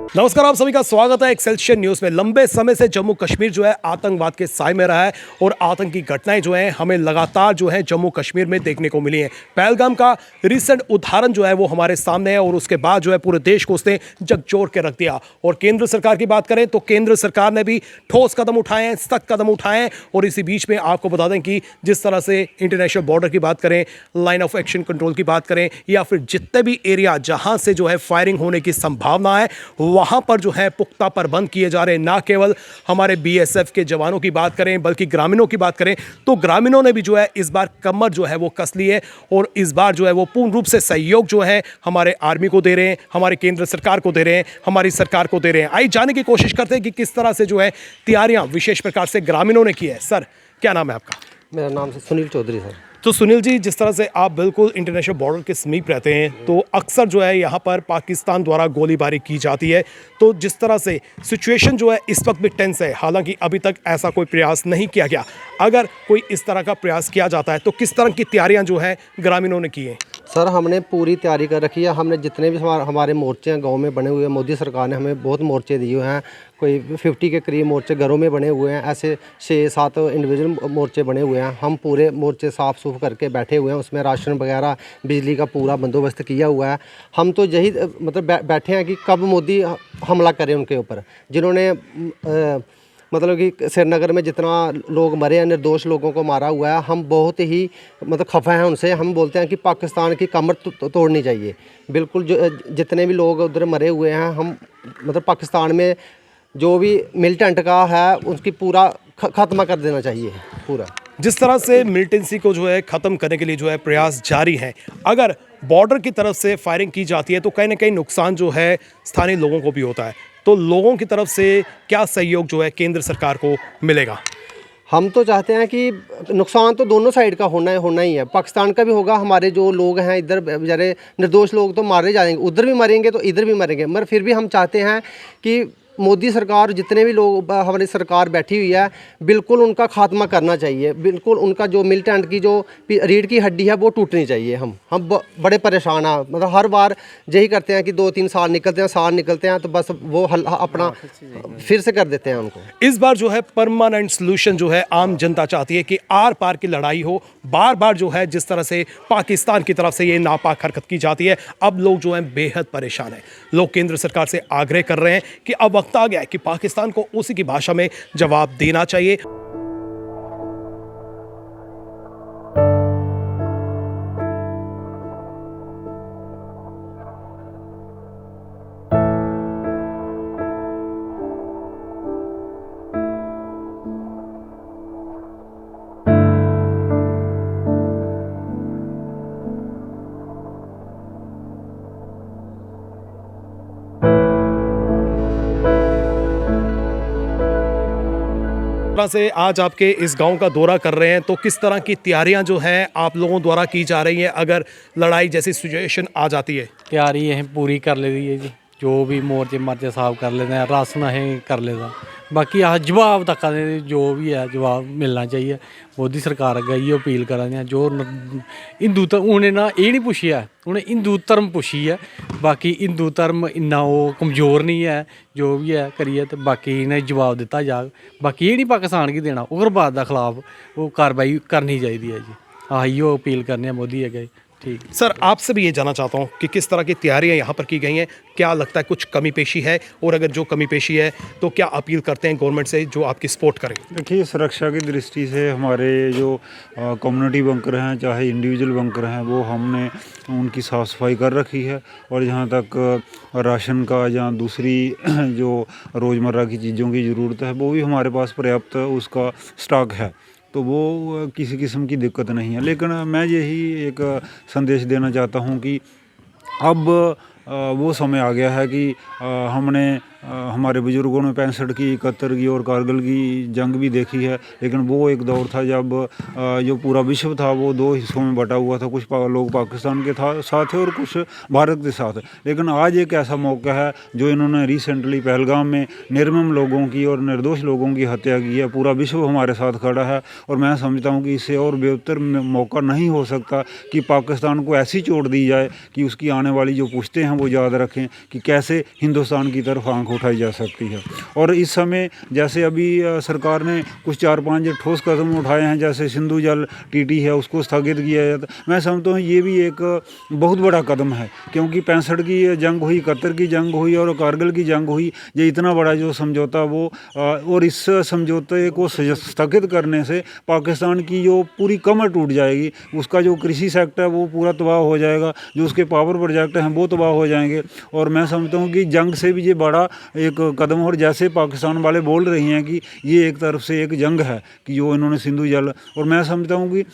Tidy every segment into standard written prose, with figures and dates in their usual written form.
नमस्कार, आप सभी का स्वागत है एक्सेलसियर न्यूज में। लंबे समय से जम्मू कश्मीर जो है आतंकवाद के साए में रहा है और आतंकी घटनाएं जो हैं हमें लगातार जो है जम्मू कश्मीर में देखने को मिली हैं। पहलगाम का रिसेंट उदाहरण जो है वो हमारे सामने है और उसके बाद जो है पूरे देश को उसने झकझोर के रख दिया। और केंद्र सरकार की बात करें तो केंद्र सरकार ने भी ठोस कदम उठाए हैं, सख्त कदम उठाए हैं। और इसी बीच में आपको बता दें कि जिस तरह से इंटरनेशनल बॉर्डर की बात करें, लाइन ऑफ एक्शन कंट्रोल की बात करें, या फिर जितने भी एरिया जहां से जो है फायरिंग होने की संभावना है वहां पर जो है पुख्ता प्रबंध किए जा रहे हैं। ना केवल हमारे बीएसएफ के जवानों की बात करें बल्कि ग्रामीणों की बात करें तो ग्रामीणों ने भी जो है इस बार कमर जो है वो कस ली है और इस बार जो है वो पूर्ण रूप से सहयोग जो है हमारे आर्मी को दे रहे हैं, हमारे केंद्र सरकार को दे रहे हैं, हमारी सरकार को दे रहे हैं। आइए जानने की कोशिश करते हैं कि किस तरह से जो है तैयारियां विशेष प्रकार से ग्रामीणों ने की है। सर, क्या नाम है आपका? मेरा नाम है सुनील चौधरी सर। तो सुनील जी, जिस तरह से आप बिल्कुल इंटरनेशनल बॉर्डर के समीप रहते हैं तो अक्सर जो है यहाँ पर पाकिस्तान द्वारा गोलीबारी की जाती है, तो जिस तरह से सिचुएशन जो है इस वक्त भी टेंस है, हालांकि अभी तक ऐसा कोई प्रयास नहीं किया गया। अगर कोई इस तरह का प्रयास किया जाता है तो किस तरह की तैयारियां जो है ग्रामीणों ने की हैं? सर, हमने पूरी तैयारी कर रखी है। हमने जितने भी हमारे मोर्चे हैं गांव में बने हुए हैं, मोदी सरकार ने हमें बहुत मोर्चे दिए हुए हैं। कोई 50 के करीब मोर्चे घरों में बने हुए हैं, ऐसे 6-7 इंडिविजुअल मोर्चे बने हुए हैं। हम पूरे मोर्चे साफ़ सूफ करके बैठे हुए हैं, उसमें राशन वगैरह बिजली का पूरा बंदोबस्त किया हुआ है। हम तो यही मतलब बैठे हैं कि कब मोदी हमला करें उनके ऊपर, जिन्होंने मतलब कि श्रीनगर में जितना लोग मरे हैं, निर्दोष लोगों को मारा हुआ है। हम बहुत ही मतलब खफा हैं उनसे। हम बोलते हैं कि पाकिस्तान की कमर तोड़नी चाहिए। बिल्कुल जो जितने भी लोग उधर मरे हुए हैं, हम मतलब पाकिस्तान में जो भी मिलिटेंट का है उसकी पूरा ख़त्म कर देना चाहिए पूरा। जिस तरह से मिलिटेंसी को जो है ख़त्म करने के लिए जो है प्रयास जारी हैं, अगर बॉर्डर की तरफ से फायरिंग की जाती है तो कहीं ना कहीं नुकसान जो है स्थानीय लोगों को भी होता है, तो लोगों की तरफ से क्या सहयोग जो है केंद्र सरकार को मिलेगा? हम तो चाहते हैं कि नुकसान तो दोनों साइड का होना ही है। पाकिस्तान का भी होगा, हमारे जो लोग हैं इधर बेचारे निर्दोष लोग तो मारे जाएंगे, उधर भी मरेंगे तो इधर भी मरेंगे। मगर फिर भी हम चाहते हैं कि मोदी सरकार, जितने भी लोग हमारी सरकार बैठी हुई है, बिल्कुल उनका खात्मा करना चाहिए। बिल्कुल उनका जो मिलिटेंट की जो रीढ़ की हड्डी है वो टूटनी चाहिए। हम बड़े परेशान हैं। मतलब हर बार यही करते हैं कि 2-3 साल निकलते हैं तो बस वो अपना फिर से कर देते हैं उनको। इस बार जो है परमानेंट सोल्यूशन जो है आम जनता चाहती है कि आर पार की लड़ाई हो। बार बार जो है जिस तरह से पाकिस्तान की तरफ से ये नापाक हरकत की जाती है, अब लोग जो है बेहद परेशान हैं। लोग केंद्र सरकार से आग्रह कर रहे हैं कि अब वक्त आ गया है कि पाकिस्तान को उसी की भाषा में जवाब देना चाहिए। से आज आपके इस गांव का दौरा कर रहे हैं तो किस तरह की तैयारियां जो हैं आप लोगों द्वारा की जा रही हैं अगर लड़ाई जैसी सिचुएशन आ जाती है? तैयारी अं पूरी कर ली है जी, जो भी मोर्चे मर्चे साफ कर लेते हैं, राशन अं कर लेदा। बाकी अस जवाब तक जो भी है जवाब मिलना चाहिए। मोदी सरकार अग्गे इयो अपील करा दे जो हिंदू उन्हें ना ये नहीं पुछिया, उन्हें हिंदू धर्म पुछी है। बाकी हिंदू धर्म इन्ना वो कमज़ोर नहीं है, जो भी है करिए तो बाकी इन्हें जवाब दिता जाग। बाकी ये नहीं पाकिस्तान की देना, उग्रवाद के खिलाफ वो कार्रवाई करनी चाहिए है जी। हाँ, इो अपील करने मोदी अगे। ठीक सर, आपसे भी ये जानना चाहता हूँ कि किस तरह की तैयारियां यहाँ पर की गई हैं, क्या लगता है कुछ कमी पेशी है, और अगर जो कमी पेशी है तो क्या अपील करते हैं गवर्नमेंट से जो आपकी सपोर्ट करे? देखिए, सुरक्षा की दृष्टि से हमारे जो कम्युनिटी बंकर हैं, चाहे इंडिविजुअल बंकर हैं, वो हमने उनकी साफ़ सफाई कर रखी है। और जहाँ तक राशन का या दूसरी जो रोज़मर्रा की चीज़ों की ज़रूरत है वो भी हमारे पास पर्याप्त उसका स्टॉक है, तो वो किसी किस्म की दिक्कत नहीं है। लेकिन मैं यही एक संदेश देना चाहता हूँ कि अब वो समय आ गया है कि हमने हमारे बुज़ुर्गों ने 65 की, 71 की और कारगिल की जंग भी देखी है। लेकिन वो एक दौर था जब जो पूरा विश्व था वो 2 हिस्सों में बटा हुआ था। कुछ लोग पाकिस्तान के साथ थे और कुछ भारत के साथ। लेकिन आज एक ऐसा मौका है जो इन्होंने रिसेंटली पहलगाम में निर्मम लोगों की और निर्दोष लोगों की हत्या की है। पूरा विश्व हमारे साथ खड़ा है और मैं समझता हूँ कि इससे और बेहतर मौका नहीं हो सकता कि पाकिस्तान को ऐसी चोट दी जाए कि उसकी आने वाली जो पुश्तें हैं वो याद रखें कि कैसे हिंदुस्तान की तरफ आंख उठाई जा सकती है। और इस समय जैसे अभी सरकार ने कुछ 4-5 ठोस कदम उठाए हैं, जैसे सिंधु जल टीटी है उसको स्थगित किया जाता, मैं समझता हूँ ये भी एक बहुत बड़ा कदम है, क्योंकि 65 की जंग हुई, 71 की जंग हुई और कारगिल की जंग हुई, ये इतना बड़ा जो समझौता वो और इस समझौते को स्थगित करने से पाकिस्तान की जो पूरी कमर टूट जाएगी, उसका जो कृषि सेक्टर है वो पूरा तबाह हो जाएगा, जो उसके पावर प्रोजेक्ट हैं वो तबाह हो जाएंगे। और मैं समझता हूँ कि जंग से भी ये बड़ा एक कदम, और जैसे पाकिस्तान वाले बोल रहे हैं कि ये एक तरफ से एक जंग है कि जो इन्होंने सिंधु जल, और मैं समझता हूँ कि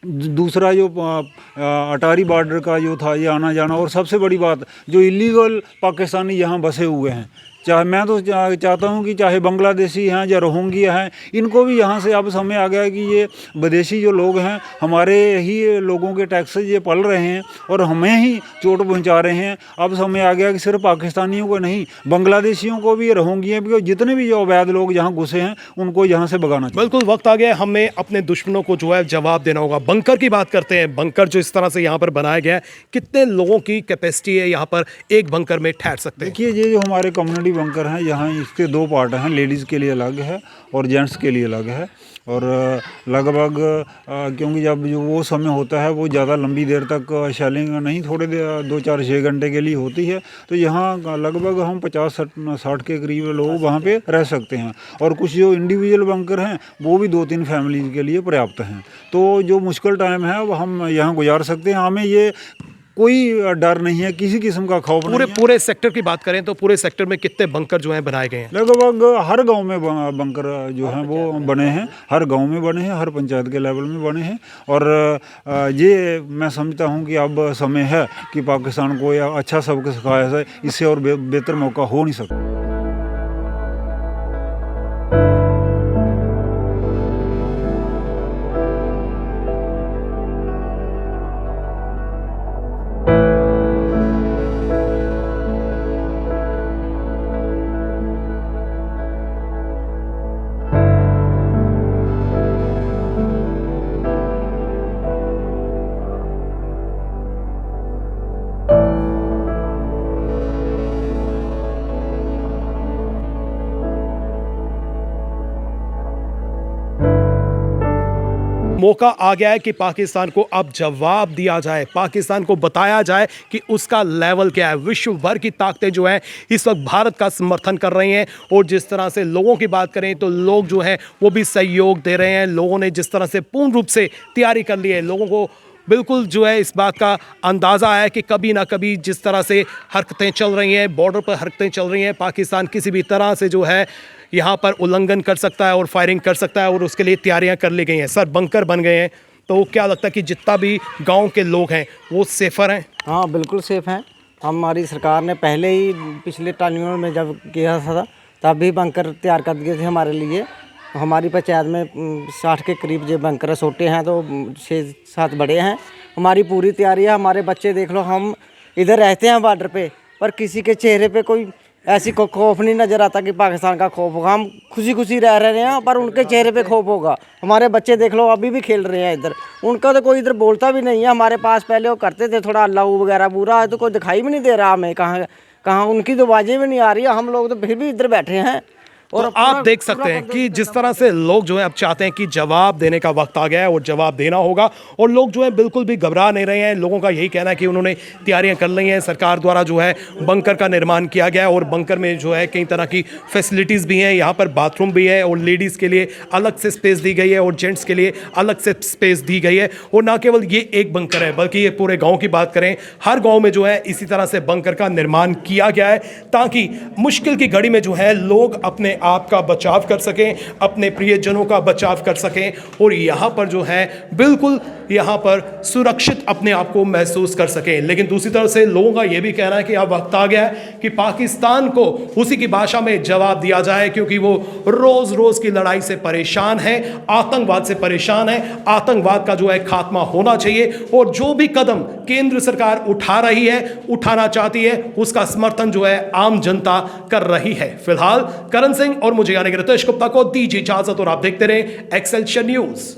दूसरा जो अटारी बॉर्डर का जो था ये आना जाना, और सबसे बड़ी बात जो इलीगल पाकिस्तानी यहाँ बसे हुए हैं, चाहे मैं तो चाहता हूँ कि चाहे बांग्लादेशी हैं या रोहिंग्या हैं, इनको भी यहाँ से अब समय आ गया है कि ये विदेशी जो लोग हैं हमारे ही लोगों के टैक्स ये पल रहे हैं और हमें ही चोट पहुँचा रहे हैं। अब समय आ गया कि सिर्फ पाकिस्तानियों को नहीं, बांग्लादेशियों को भी, रोहिंग्या भी, जितने भी जो अवैध लोग यहाँ घुसे हैं उनको यहाँ से भगाना चाहिए। बिल्कुल वक्त आ गया, हमें अपने दुश्मनों को जो है जवाब देना होगा। बंकर की बात करते हैं, बंकर जो इस तरह से यहाँ पर बनाया गया है, कितने लोगों की कैपेसिटी है यहाँ पर एक बंकर में ठहर सकते हैं? देखिए, ये जो हमारे कम्युनिटी बंकर हैं यहाँ इसके 2 पार्ट हैं, लेडीज़ के लिए अलग है और जेंट्स के लिए अलग है। और लगभग क्योंकि जब जो वो समय होता है वो ज़्यादा लंबी देर तक शेलिंग नहीं, थोड़े 2-4-6 घंटे के लिए होती है, तो यहाँ लगभग हम 50-60 के करीब लोग वहाँ पे रह सकते हैं। और कुछ जो इंडिविजुअल बंकर हैं वो भी 2-3 फैमिली के लिए पर्याप्त हैं। तो जो मुश्किल टाइम है वो हम यहाँ गुजार सकते हैं, हमें ये कोई डर नहीं है, किसी किस्म का खौफ नहीं है। पूरे सेक्टर की बात करें तो पूरे सेक्टर में कितने बंकर जो हैं बनाए गए हैं? लगभग हर गांव में बंकर जो हैं वो बने हैं, हर गांव में बने हैं, हर पंचायत के लेवल में बने हैं। और ये मैं समझता हूं कि अब समय है कि पाकिस्तान को या अच्छा सबक सिखाया जाए, इससे और बेहतर मौका हो नहीं सकता। मौका आ गया है कि पाकिस्तान को अब जवाब दिया जाए, पाकिस्तान को बताया जाए कि उसका लेवल क्या है। विश्व भर की ताकतें जो हैं इस वक्त भारत का समर्थन कर रही हैं, और जिस तरह से लोगों की बात करें तो लोग जो हैं वो भी सहयोग दे रहे हैं। लोगों ने जिस तरह से पूर्ण रूप से तैयारी कर ली है, लोगों को बिल्कुल जो है इस बात का अंदाज़ा है कि कभी ना कभी जिस तरह से हरकतें चल रही हैं, बॉर्डर पर हरकतें चल रही हैं, पाकिस्तान किसी भी तरह से जो है यहाँ पर उल्लंघन कर सकता है और फायरिंग कर सकता है, और उसके लिए तैयारियां कर ली गई हैं। सर, बंकर बन गए हैं, तो क्या लगता है कि जितना भी गांव के लोग हैं वो सेफ़र हैं? हाँ, बिल्कुल सेफ़ हैं। हमारी सरकार ने पहले ही पिछले टाइमों में जब किया था तब भी बंकर तैयार कर दिए थे हमारे लिए। हमारी पंचायत में 60 के करीब जो बंकर छोटे हैं तो 6-7 बड़े हैं। हमारी पूरी तैयारी है। हमारे बच्चे देख लो, हम इधर रहते हैं बॉर्डर पे, पर किसी के चेहरे पे कोई ऐसी खौफ नहीं नज़र आता कि पाकिस्तान का खौफ होगा। हम खुशी खुशी रह रहे हैं, पर उनके चेहरे पे खौफ होगा। हमारे बच्चे देख लो अभी भी खेल रहे हैं इधर, उनका तो कोई इधर बोलता भी नहीं है। हमारे पास पहले वो करते थे थोड़ा अल्लाह वगैरह, बुरा है तो कोई दिखाई भी नहीं दे रहा हमें, कहाँ उनकी तो आवाज़ें भी नहीं आ रही है। हम लोग तो फिर भी इधर बैठे हैं। और तो आप देख सकते हैं कि जिस तरह से लोग जो है अब चाहते हैं कि जवाब देने का वक्त आ गया है और जवाब देना होगा, और लोग जो है बिल्कुल भी घबरा नहीं रहे हैं। लोगों का यही कहना है कि उन्होंने तैयारियां कर ली हैं, सरकार द्वारा जो है बंकर का निर्माण किया गया है, और बंकर में जो है कई तरह की फैसिलिटीज़ भी हैं। यहाँ पर बाथरूम भी है, और लेडीज़ के लिए अलग से स्पेस दी गई है और जेंट्स के लिए अलग से स्पेस दी गई है। और ना केवल ये एक बंकर है, बल्कि ये पूरे गाँव की बात करें, हर गाँव में जो है इसी तरह से बंकर का निर्माण किया गया है, ताकि मुश्किल की घड़ी में जो है लोग अपने आप का बचाव कर सकें, अपने प्रियजनों का बचाव कर सकें, और यहाँ पर जो है बिल्कुल यहाँ पर सुरक्षित अपने आप को महसूस कर सकें। लेकिन दूसरी तरफ से लोगों का यह भी कहना है कि अब वक्त आ गया है कि पाकिस्तान को उसी की भाषा में जवाब दिया जाए, क्योंकि वो रोज रोज की लड़ाई से परेशान है, आतंकवाद से परेशान है। आतंकवाद का जो है खात्मा होना चाहिए, और जो भी कदम केंद्र सरकार उठा रही है, उठाना चाहती है, उसका समर्थन जो है आम जनता कर रही है। फिलहाल करण सिंह और मुझे यानी रितेश गुप्ता को दीजिए इजाजत, और आप देखते रहे एक्सेलशियर न्यूज।